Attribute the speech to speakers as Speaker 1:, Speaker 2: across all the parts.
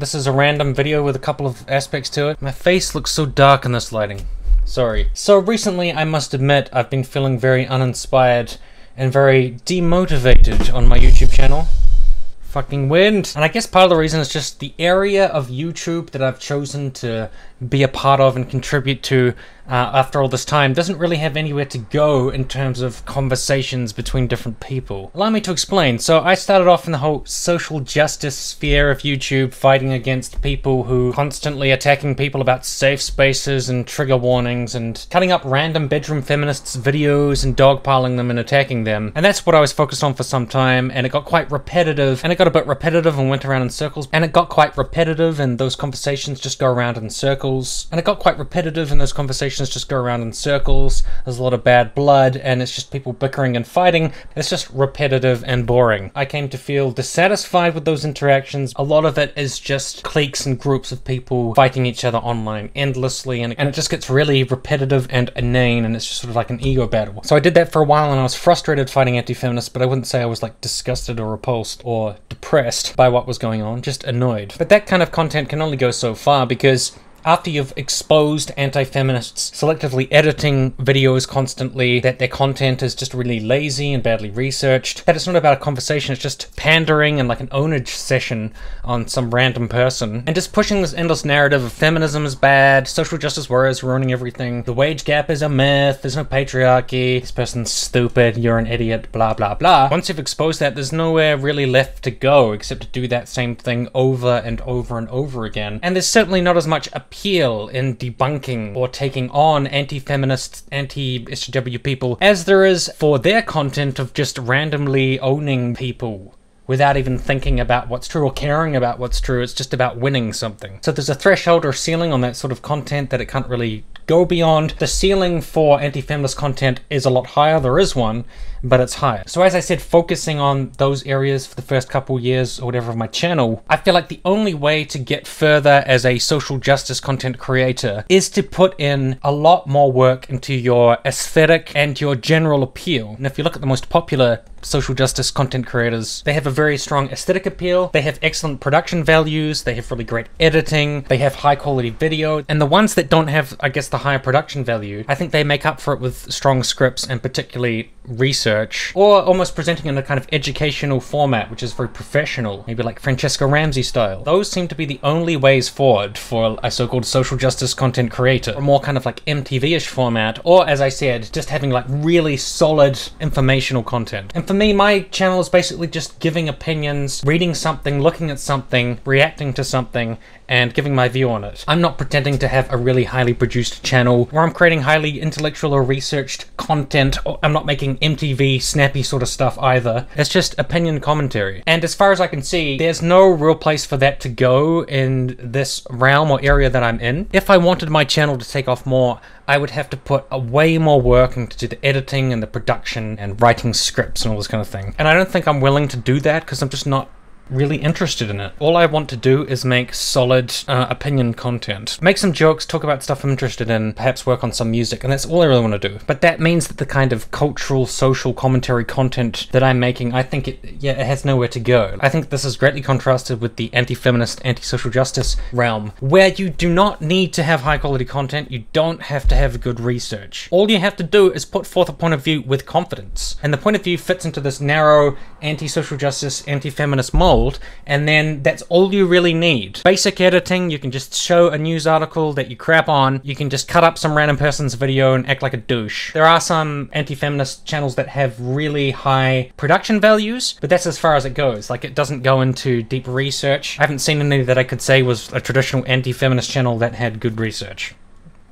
Speaker 1: This is a random video with a couple of aspects to it. My face looks so dark in this lighting. Sorry. So recently, I must admit, I've been feeling very uninspired and very demotivated on my YouTube channel. Fucking wind. And I guess part of the reason is just the area of YouTube that I've chosen to be a part of and contribute to after all this time doesn't really have anywhere to go in terms of conversations between different people. Allow me to explain. So I started off in the whole social justice sphere of YouTube, fighting against people who constantly attacking people about safe spaces and trigger warnings and cutting up random bedroom feminists videos and dogpiling them and attacking them. And that's what I was focused on for some time, and it got quite repetitive, and it got a bit repetitive and went around in circles, and it got quite repetitive and those conversations just go around in circles, and it got quite repetitive and those conversations just go around in circles. There's a lot of bad blood and it's just people bickering and fighting. It's just repetitive and boring. I came to feel dissatisfied with those interactions. A lot of it is just cliques and groups of people fighting each other online endlessly, and it just gets really repetitive and inane, and it's just sort of like an ego battle. So I did that for a while and I was frustrated fighting anti-feminists, but I wouldn't say I was like disgusted or repulsed or depressed by what was going on, just annoyed. But that kind of content can only go so far, because after you've exposed anti-feminists selectively editing videos constantly, that their content is just really lazy and badly researched, that it's not about a conversation, it's just pandering and like an ownage session on some random person, and just pushing this endless narrative of feminism is bad, social justice warriors ruining everything, the wage gap is a myth, there's no patriarchy, this person's stupid, you're an idiot, blah blah blah. Once you've exposed that, there's nowhere really left to go except to do that same thing over and over and over again. And there's certainly not as much appeal in debunking or taking on anti-feminist, anti-SJW people as there is for their content of just randomly owning people without even thinking about what's true or caring about what's true. It's just about winning something. So there's a threshold or ceiling on that sort of content that it can't really go beyond. The ceiling for anti-feminist content is a lot higher. There is one, but it's higher. So as I said, focusing on those areas for the first couple years or whatever of my channel, I feel like the only way to get further as a social justice content creator is to put in a lot more work into your aesthetic and your general appeal. And if you look at the most popular social justice content creators, they have a very strong aesthetic appeal, they have excellent production values, they have really great editing, they have high quality video, and the ones that don't have, I guess, the higher production value, I think they make up for it with strong scripts and particularly research, or almost presenting in a kind of educational format, which is very professional, maybe like Francesca Ramsey style. Those seem to be the only ways forward for a so-called social justice content creator, or more kind of like MTV-ish format, or as I said, just having like really solid informational content. And for me, my channel is basically just giving opinions, reading something, looking at something, reacting to something, and giving my view on it. I'm not pretending to have a really highly produced channel where I'm creating highly intellectual or researched content, or I'm not making MTV snappy sort of stuff either. It's just opinion commentary. And as far as I can see, there's no real place for that to go in this realm or area that I'm in. If I wanted my channel to take off more, I would have to put way more work into the editing and the production and writing scripts and all this kind of thing. And I don't think I'm willing to do that because I'm just not really interested in it. All I want to do is make solid opinion content. Make some jokes, talk about stuff I'm interested in, perhaps work on some music, and that's all I really want to do. But that means that the kind of cultural, social commentary content that I'm making, I think it has nowhere to go. I think this is greatly contrasted with the anti-feminist, anti-social justice realm, where you do not need to have high quality content, you don't have to have good research. All you have to do is put forth a point of view with confidence. And the point of view fits into this narrow anti-social justice, anti-feminist mold, and then that's all you really need. Basic editing, you can just show a news article that you crap on, you can just cut up some random person's video and act like a douche. There are some anti-feminist channels that have really high production values, but that's as far as it goes. Like, it doesn't go into deep research. I haven't seen any that I could say was a traditional anti-feminist channel that had good research.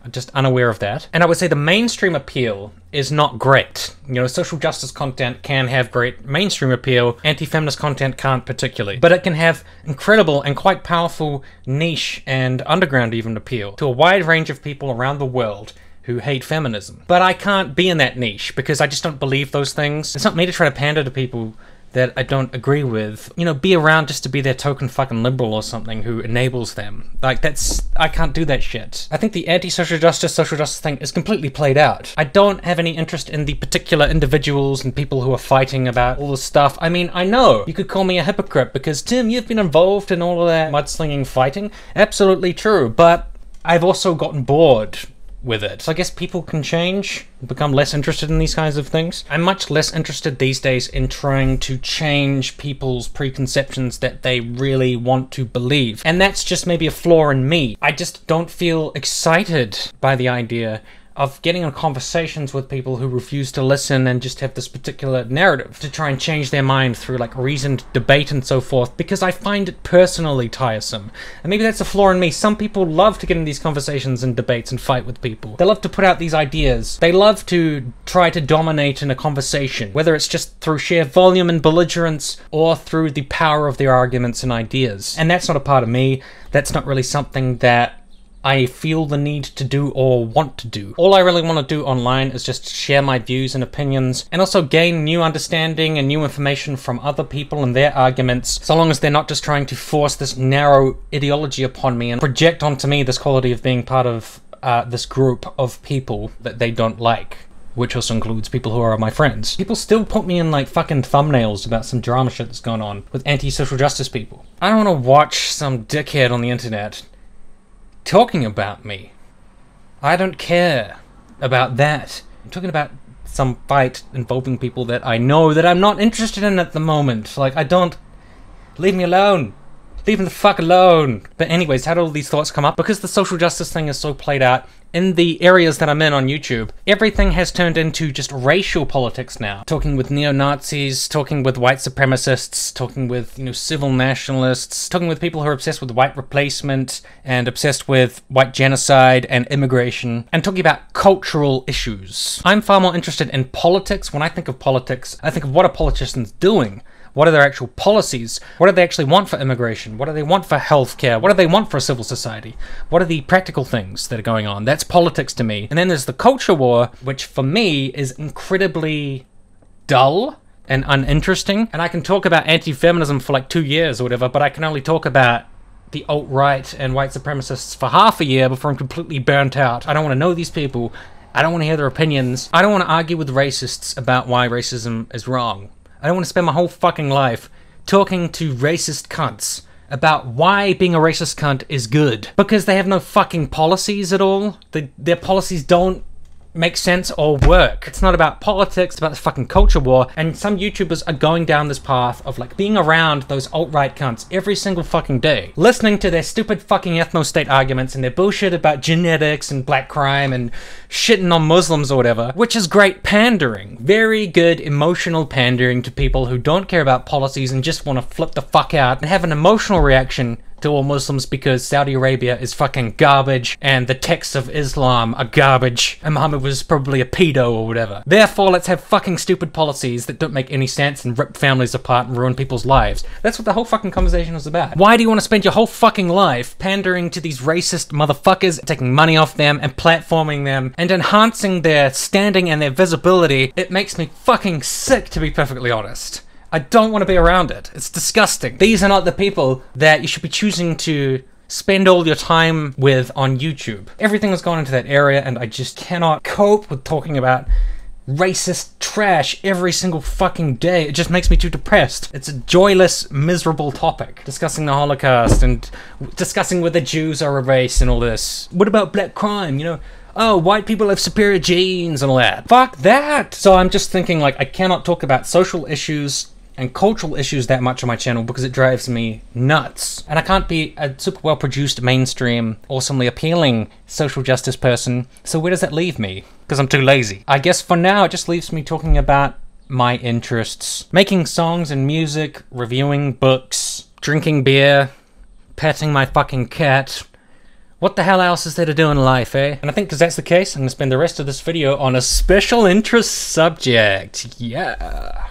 Speaker 1: I'm just unaware of that. And I would say the mainstream appeal is not great. You know, social justice content can have great mainstream appeal, anti-feminist content can't particularly. But it can have incredible and quite powerful niche and underground even appeal to a wide range of people around the world who hate feminism. But I can't be in that niche because I just don't believe those things. It's not me to try to pander to people that I don't agree with, you know, be around just to be their token fucking liberal or something who enables them. Like, I can't do that shit. I think the anti-social justice, social justice thing is completely played out. I don't have any interest in the particular individuals and people who are fighting about all this stuff. I mean, I know you could call me a hypocrite because, Tim, you've been involved in all of that mudslinging fighting. Absolutely true, but I've also gotten bored with it. So I guess people can change, become less interested in these kinds of things. I'm much less interested these days in trying to change people's preconceptions that they really want to believe. And that's just maybe a flaw in me. I just don't feel excited by the idea of getting in conversations with people who refuse to listen and just have this particular narrative to try and change their mind through like reasoned debate and so forth, because I find it personally tiresome. And maybe that's a flaw in me. Some people love to get in these conversations and debates and fight with people. They love to put out these ideas. They love to try to dominate in a conversation, whether it's just through sheer volume and belligerence or through the power of their arguments and ideas. And that's not a part of me. That's not really something that I feel the need to do or want to do. All I really want to do online is just share my views and opinions and also gain new understanding and new information from other people and their arguments, so long as they're not just trying to force this narrow ideology upon me and project onto me this quality of being part of this group of people that they don't like. Which also includes people who are my friends. People still put me in like fucking thumbnails about some drama shit that's going on with anti-social justice people. I don't want to watch some dickhead on the internet talking about me. I don't care about that. I'm talking about some fight involving people that I know that I'm not interested in at the moment. Like, I don't... Leave me alone. Leave me the fuck alone. But anyways, how did all these thoughts come up? Because the social justice thing is so played out in the areas that I'm in on YouTube, everything has turned into just racial politics now. Talking with neo-Nazis, talking with white supremacists, talking with, you know, civil nationalists, talking with people who are obsessed with white replacement and obsessed with white genocide and immigration, and talking about cultural issues. I'm far more interested in politics. When I think of politics, I think of what are politicians doing? What are their actual policies? What do they actually want for immigration? What do they want for healthcare? What do they want for a civil society? What are the practical things that are going on? That's politics to me. And then there's the culture war, which for me is incredibly dull and uninteresting. And I can talk about anti-feminism for like 2 years or whatever, but I can only talk about the alt-right and white supremacists for half a year before I'm completely burnt out. I don't want to know these people. I don't want to hear their opinions. I don't want to argue with racists about why racism is wrong. I don't want to spend my whole fucking life talking to racist cunts about why being a racist cunt is good. Because they have no fucking policies at all. Their policies don't make sense or work. It's not about politics, it's about this fucking culture war. And some YouTubers are going down this path of like being around those alt-right cunts every single fucking day, listening to their stupid fucking ethno-state arguments and their bullshit about genetics and black crime and shitting on Muslims or whatever, which is great pandering. Very good emotional pandering to people who don't care about policies and just want to flip the fuck out and have an emotional reaction to all Muslims because Saudi Arabia is fucking garbage and the texts of Islam are garbage and Muhammad was probably a pedo or whatever. Therefore, let's have fucking stupid policies that don't make any sense and rip families apart and ruin people's lives. That's what the whole fucking conversation is about. Why do you want to spend your whole fucking life pandering to these racist motherfuckers, taking money off them and platforming them and enhancing their standing and their visibility? It makes me fucking sick, to be perfectly honest. I don't want to be around it. It's disgusting. These are not the people that you should be choosing to spend all your time with on YouTube. Everything has gone into that area and I just cannot cope with talking about racist trash every single fucking day. It just makes me too depressed. It's a joyless, miserable topic. Discussing the Holocaust and discussing whether Jews are a race and all this. What about black crime, you know? Oh, white people have superior genes and all that. Fuck that! So I'm just thinking like I cannot talk about social issues and cultural issues that much on my channel because it drives me nuts. And I can't be a super well-produced, mainstream, awesomely appealing social justice person, so where does that leave me? Because I'm too lazy. I guess for now it just leaves me talking about my interests. Making songs and music, reviewing books, drinking beer, petting my fucking cat. What the hell else is there to do in life, eh? And I think because that's the case, I'm gonna spend the rest of this video on a special interest subject. Yeah.